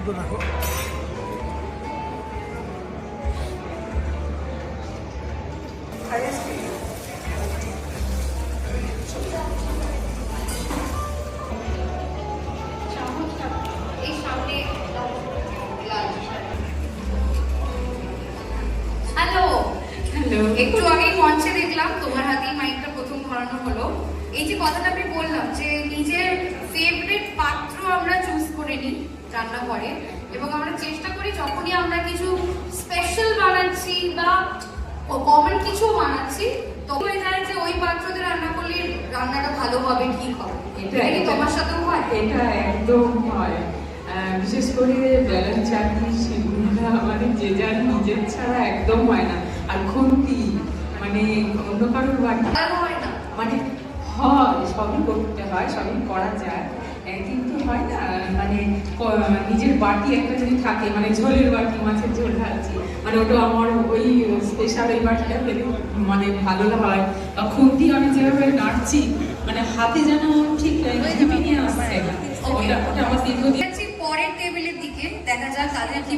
দুটো দেখো। একটু আগেই মঞ্চে দেখলাম তোমার হাতেই মাইকটা প্রথম ধরানো হলো। এই যে কথাটা আমি বললাম যে নিজের ফেভারিট পাত্র আমরা চুজ করে নিই রান্নাঘরে, এবং আমরা চেষ্টা করি যখনই আমরা কিছু স্পেশাল বানাচ্ছি বা কমন কিছু বানাচ্ছি তখন যায় যে ওই পাত্রতে রান্না করলে রান্নাটা ভালো হবে, ঠিক হবে। এটা কি তোমার সাথেও হয়? এটা একদম হয়। বিশেষ করে বেলার চাটনি সেগুলো মানে যে যার নিজের ছাড়া একদম হয় না। আর খুন্তি মানে অন্য কারোর বাড়ি হয় না, মানে হয়, সবই করতে হয়, সবই করা যায়, কিন্তু হয় না মানে নিজের বাটি একটা যদি থাকে, মানে ঝোলের বাটি, মাছের ঝোল ঢালছি, মানে ওটা আমার ওই স্পেশাল ওই বাটিটা পেলে মানে ভালো হয়। বা খুন্তি আমি যেভাবে নাড়ছি মানে হাতে যেন ঠিক নিয়ে আসছে, ওটা আমার দীর্ঘদিন। পরের টেবিলের দিকে দেখা যাক তাদের কি